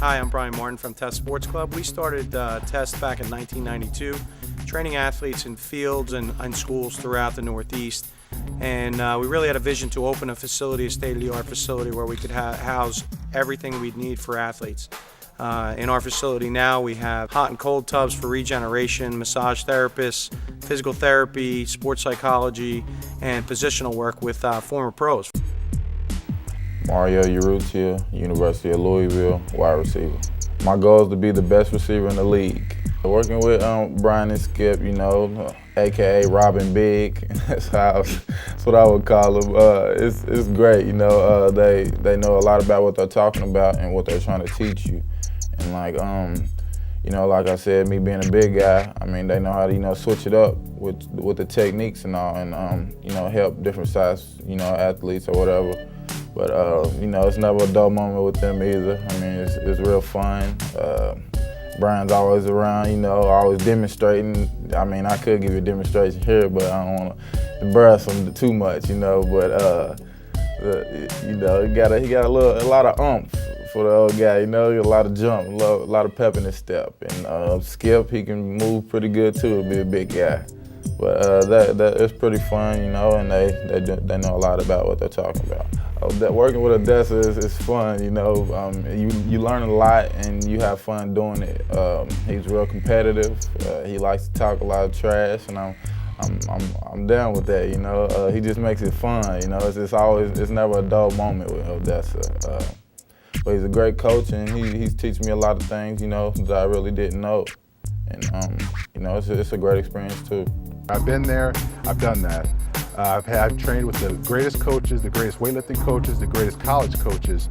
Hi, I'm Brian Martin from TestSports Club. We started Test back in 1992, training athletes in fields and schools throughout the Northeast. And we really had a vision to open a facility, a state-of-the-art facility where we could house everything we'd need for athletes. In our facility now we have hot and cold tubs for regeneration, massage therapists, physical therapy, sports psychology, and positional work with former pros. Mario Urrutia, University of Louisville, wide receiver. My goal is to be the best receiver in the league. Working with Brian and Skip, AKA Robin Big, that's what I would call them. It's great, they know a lot about what they're talking about and what they're trying to teach you. And like I said, me being a big guy, they know how to switch it up with the techniques and all, and help different size athletes or whatever. But it's never a dull moment with them either. It's real fun. Brian's always around, always demonstrating. I could give you a demonstration here, but I don't want to brag him too much, But he got a lot of oomph for the old guy, a lot of jump, a lot of pep in his step. And Skip, he can move pretty good too, to be a big guy. But it's pretty fun, and they know a lot about what they're talking about. Working with Odessa is fun, you learn a lot and you have fun doing it. He's real competitive. He likes to talk a lot of trash, and I'm down with that. He just makes it fun. It's never a dull moment with Odessa. But he's a great coach, and he's teaching me a lot of things, that I really didn't know. And it's a great experience too. I've been there, I've done that. I've trained with the greatest coaches, the greatest weightlifting coaches, the greatest college coaches.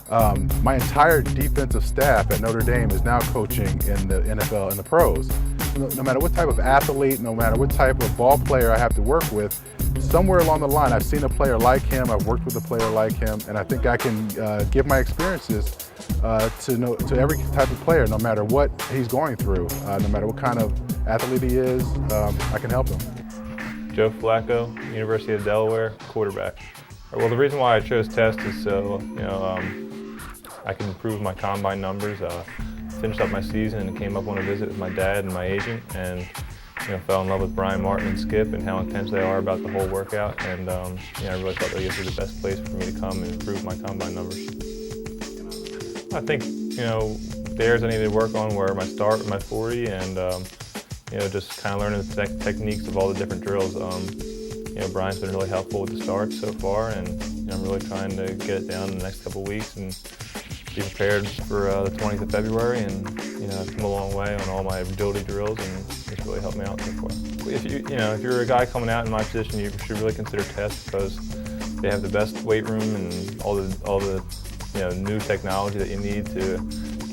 My entire defensive staff at Notre Dame is now coaching in the NFL and the pros. No matter what type of athlete, no matter what type of ball player I have to work with, somewhere along the line I've seen a player like him, I've worked with a player like him, and I think I can give my experiences to every type of player, no matter what he's going through, no matter what kind of athlete he is, I can help him. Joe Flacco, University of Delaware, quarterback. Well, the reason why I chose Test is so I can improve my combine numbers. Finished up my season and came up on a visit with my dad and my agent, and fell in love with Brian Martin and Skip and how intense they are about the whole workout. And I really thought this was the best place for me to come and improve my combine numbers. I think the areas I need to work on were my start and my 40, and just kind of learning the techniques of all the different drills. Brian's been really helpful with the starts so far, and I'm really trying to get it down in the next couple of weeks and be prepared for the 20th of February. And I've come a long way on all my agility drills, and it's really helped me out so far. If you're a guy coming out in my position, you should really consider Test, because they have the best weight room and all the new technology that you need to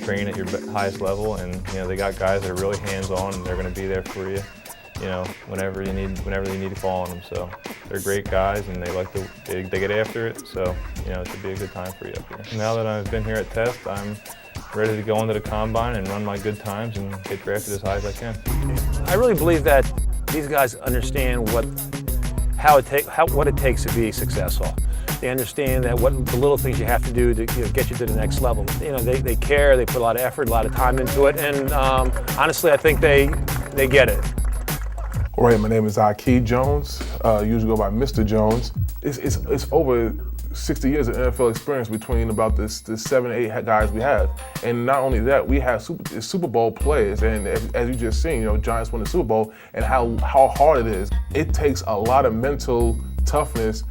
train at your highest level, and they got guys that are really hands-on, and they're going to be there for you, whenever you need to call on them. So they're great guys, and they get after it. So it should be a good time for you up here. Now that I've been here at Test, I'm ready to go into the combine and run my good times and get drafted as high as I can. I really believe that these guys understand what it takes to be successful. They understand that what the little things you have to do to get you to the next level. They care, they put a lot of effort, a lot of time into it, and honestly, I think they get it. All right, my name is Keith Jones. Usually go by Mr. Jones. It's over 60 years of NFL experience between about the 7 or 8 guys we have. And not only that, we have Super Bowl players, and as you just seen, Giants won the Super Bowl, and how hard it is. It takes a lot of mental toughness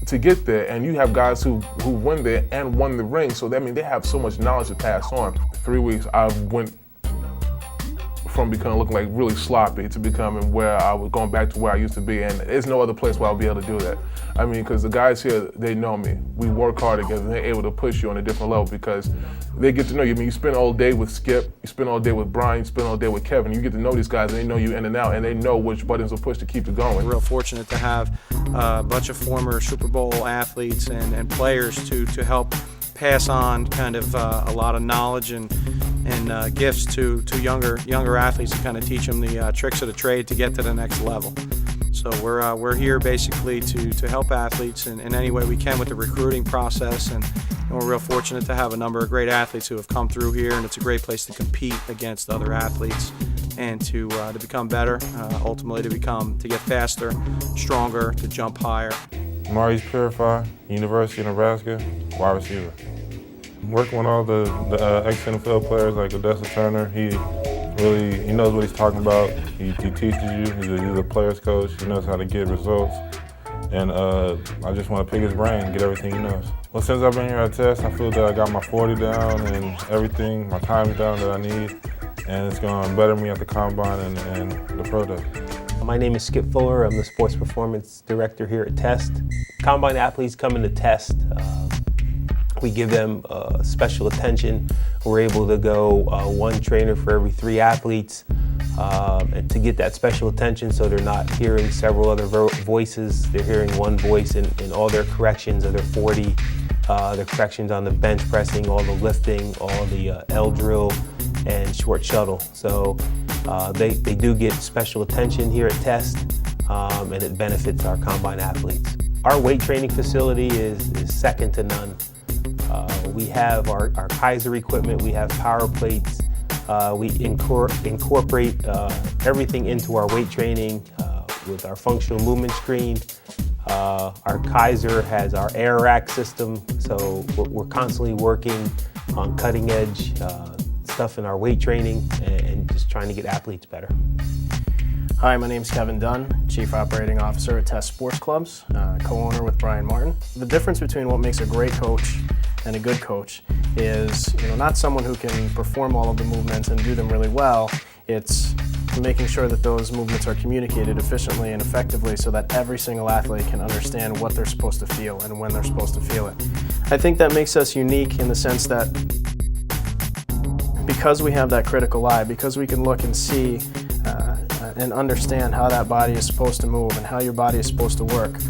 to get there, and you have guys who win there and won the ring, so they have so much knowledge to pass on. 3 weeks, I went from looking like really sloppy to becoming where I was going back to where I used to be, and there's no other place where I'll be able to do that. Because the guys here, they know me. We work hard together, and they're able to push you on a different level because they get to know you. You spend all day with Skip, you spend all day with Brian, you spend all day with Kevin. You get to know these guys, and they know you in and out, and they know which buttons will push to keep it going. We're real fortunate to have a bunch of former Super Bowl athletes and players to help pass on kind of a lot of knowledge and gifts to younger athletes, to kind of teach them the tricks of the trade to get to the next level. So we're here basically to help athletes in any way we can with the recruiting process, and we're real fortunate to have a number of great athletes who have come through here, and it's a great place to compete against other athletes and to become better, ultimately to get faster, stronger, to jump higher. Maurice Purify, University of Nebraska, wide receiver. Working with all the ex-NFL players like Odessa Turner, he knows what he's talking about. He teaches you. He's a player's coach. He knows how to get results. And I just want to pick his brain and get everything he knows. Well, since I've been here at Test, I feel that I got my 40 down and everything, my time down that I need. And it's going to better me at the combine and the pro day. My name is Skip Fuller. I'm the Sports Performance Director here at Test. Combine athletes come into Test. We give them special attention. We're able to go one trainer for every 3 athletes and to get that special attention so they're not hearing several other voices. They're hearing one voice in all their corrections of their 40, their corrections on the bench pressing, all the lifting, all the L drill, and short shuttle. So they do get special attention here at Test, and it benefits our combine athletes. Our weight training facility is second to none. We have our Kaiser equipment, we have power plates, we incorporate everything into our weight training with our functional movement screen. Our Kaiser has our air rack system, so we're constantly working on cutting edge stuff in our weight training and just trying to get athletes better. Hi, my name is Kevin Dunn, Chief Operating Officer at Test Sports Clubs, co-owner with Brian Martin. The difference between what makes a great coach and a good coach is, not someone who can perform all of the movements and do them really well. It's making sure that those movements are communicated efficiently and effectively so that every single athlete can understand what they're supposed to feel and when they're supposed to feel it. I think that makes us unique in the sense that because we have that critical eye, because we can look and see and understand how that body is supposed to move and how your body is supposed to work,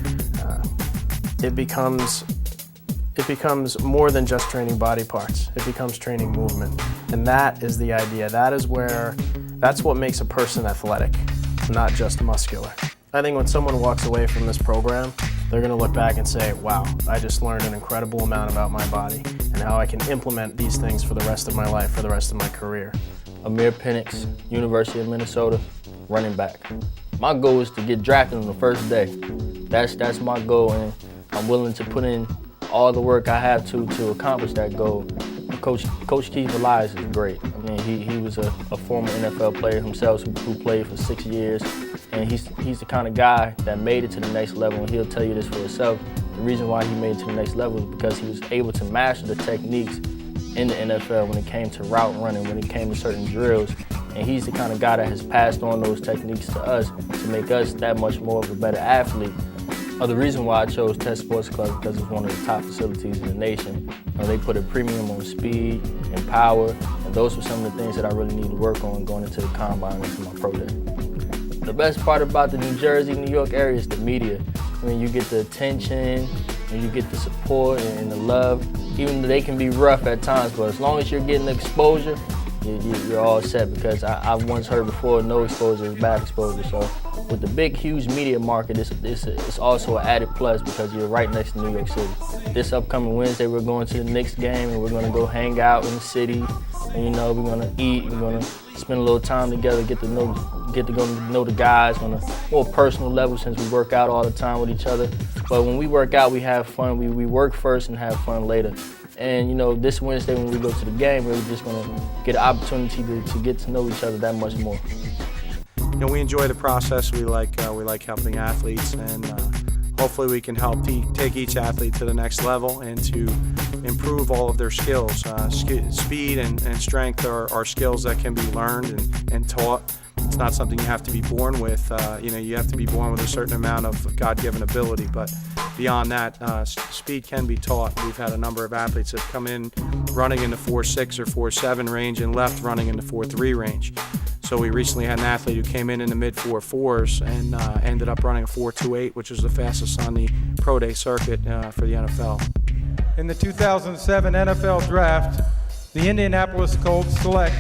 it becomes more than just training body parts. It becomes training movement. And that is the idea. That's what makes a person athletic, not just muscular. I think when someone walks away from this program, they're going to look back and say, wow, I just learned an incredible amount about my body and how I can implement these things for the rest of my life, for the rest of my career. Amir Penix, University of Minnesota, running back. My goal is to get drafted on the first day. That's my goal, and I'm willing to put in all the work I have to accomplish that goal. Coach Keith Elias is great. I mean, he was a former NFL player himself who played for 6 years, and he's the kind of guy that made it to the next level, and he'll tell you this for himself. The reason why he made it to the next level is because he was able to master the techniques in the NFL when it came to route running, when it came to certain drills, and he's the kind of guy that has passed on those techniques to us to make us that much more of a better athlete. The reason why I chose Test Sports Club because it's one of the top facilities in the nation. They put a premium on speed and power, and those were some of the things that I really need to work on going into the combine and into my pro day. The best part about the New Jersey, New York area is the media. I mean, you get the attention, and you get the support and the love, even though they can be rough at times, but as long as you're getting the exposure, you're all set, because I've once heard before, no exposure is bad exposure. So with the big, huge media market, it's also an added plus because you're right next to New York City. This upcoming Wednesday, we're going to the Knicks game, and we're going to go hang out in the city, and we're going to eat, we're going to spend a little time together, get to go know the guys on a more personal level since we work out all the time with each other. But when we work out, we have fun. We work first and have fun later. And this Wednesday when we go to the game, we're just going to get an opportunity to get to know each other that much more. We enjoy the process. We like helping athletes, and hopefully we can help take each athlete to the next level and to improve all of their skills. Speed and strength are skills that can be learned and taught. It's not something you have to be born with. You have to be born with a certain amount of God-given ability, but beyond that, speed can be taught. We've had a number of athletes that come in running in the 4.6 or 4.7 range and left running in the 4.3 range. So we recently had an athlete who came in the mid 4.4s and ended up running a 4.28, which was the fastest on the pro day circuit for the NFL. In the 2007 NFL Draft, the Indianapolis Colts select